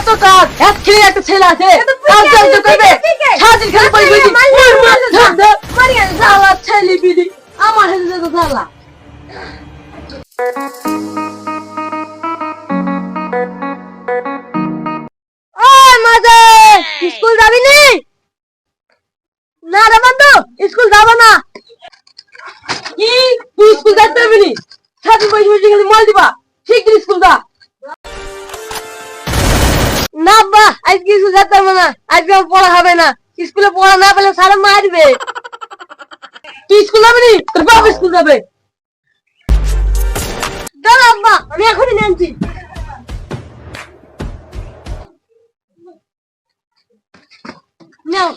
কত কাজ এক খেলে একটা ছেলে আছে কাজ তো করবে সারাদিন খেলে পড়ে গেছি মারি জালা ছেলে বিলি আমার হাতে তো জালা ওই মাঝে স্কুল যাবি নি না রে বন্ধু স্কুল যাব না কি তুই স্কুল যেতে পারবি নি সারাদিন বসে বসে খালি মোবাইল দিবা শিগগির স্কুল যা না বা আজকে স্কুল যেতে পারবো না আজকে পড়া হবে না স্কুলে পড়া না পেলে স্যার মারবে তুই স্কুল যাবি নি তোর বাবা স্কুল যাবে দাঁড়া আব্বা আমি এখনই নামছি নাও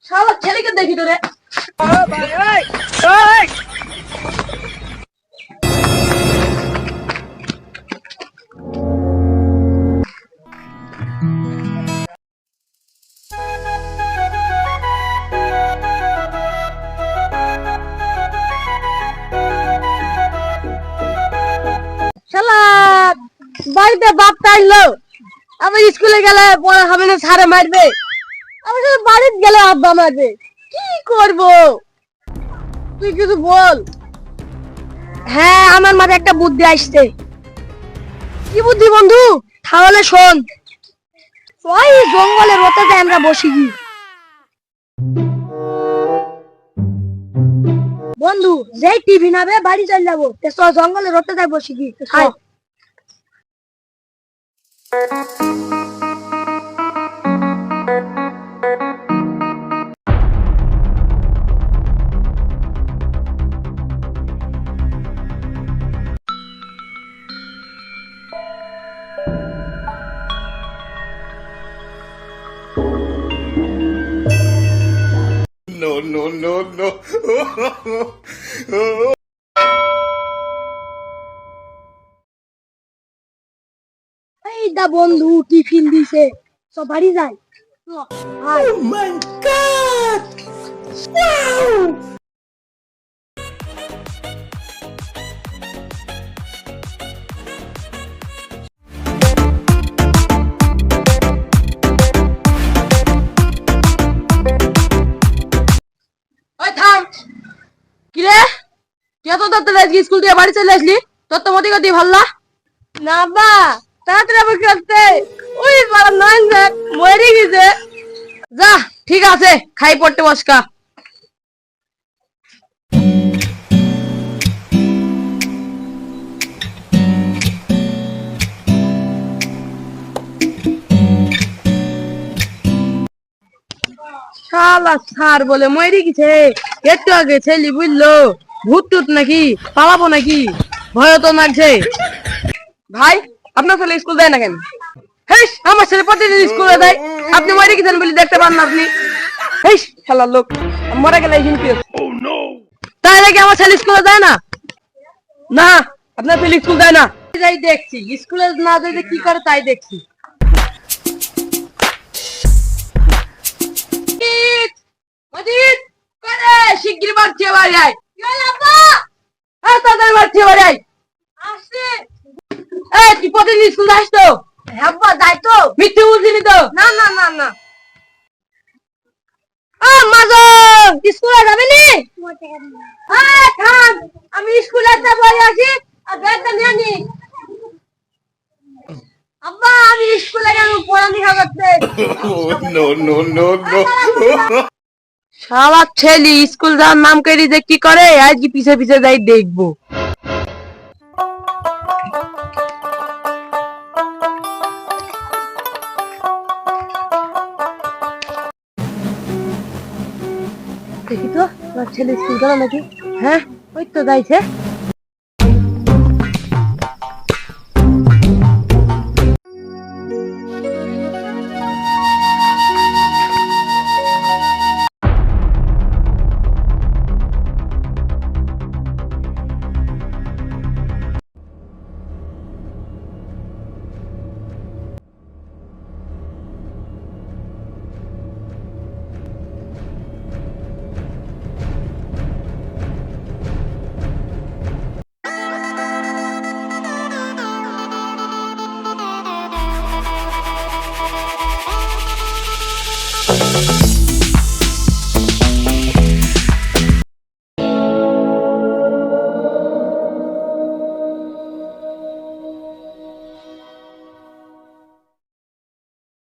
শালা ছেলেকে দেখি তোরে শালা বাড়িতে বাপ তাইলো আবার স্কুলে গেলে পড়া হবে না স্যারে মারবে আবার বাড়িতে গেলে আব্বা মারবে কি করব তুই কিছু বল হ্যাঁ আমার মাথায় একটা বুদ্ধি আসছে কি বুদ্ধি বন্ধু তাহলে শোন ওই জঙ্গলে রোতাতে আমরা বসি কি বন্ধু যেই টিভি নাবে বাড়ি চলে যাবো জঙ্গলে রোতাতে বসি কি No, no, no, no. এই দা বন্ধু টিফিন দিছে সব বাড়ি যায় Oh my God! Wow! ওই থাম কি রে তুই এত তাড়াতাড়ি আজকে স্কুল থেকে বাড়ি চলে আসলি তোর তো মতি গতি ভাল্লা না বা তাড়াতাড়ি আবার করতে ওই বাবা নয়ন দেখ মরে গেছে যা ঠিক আছে খাই পড়তে বসকা শালা স্যার বলে মরে গেছে একটু আগে ছেলে বুঝলো ভূত টুত নাকি পালাবো নাকি ভয় তো লাগছে ভাই আপনার ছেলে স্কুল দেয় না কেন হেস আমার ছেলে প্রতিদিন স্কুলে দেয় আপনি মরে গেছেন বলে দেখতে পান না আপনি হেস শালা লোক মরে গেলে কিন্তু তাই নাকি আমার ছেলে স্কুলে দেয় না না আপনার ছেলে স্কুল দেয় না যাই দেখছি স্কুলে না যেতে কি করে তাই দেখছি মজিদ করে শিগগির বাড়ছে বাড়ি আয় আব্বা হ্যাঁ তাড়াতাড়ি বাড়ছে বাড়ি আয় আসছে এই তুই প্রতিদিন স্কুল যাস তো আব্বা যাই তো মিথ্যে বলছিলি তো না না না না মাজন স্কুলে যাবি নি খান আমি স্কুলে যাবো আসি আর ব্যাগটা নিয়ে নি আব্বা আমি স্কুলে গেলাম পড়ালেখা করতে Oh, no, no, no, no. শালা ছেলে স্কুল যাওয়ার নাম করি যে কি করে আজকে পিছে পিছে যাই দেখবো দেখি তো আমার ছেলে স্কুল গেল নাকি হ্যাঁ ওই তো যাইছে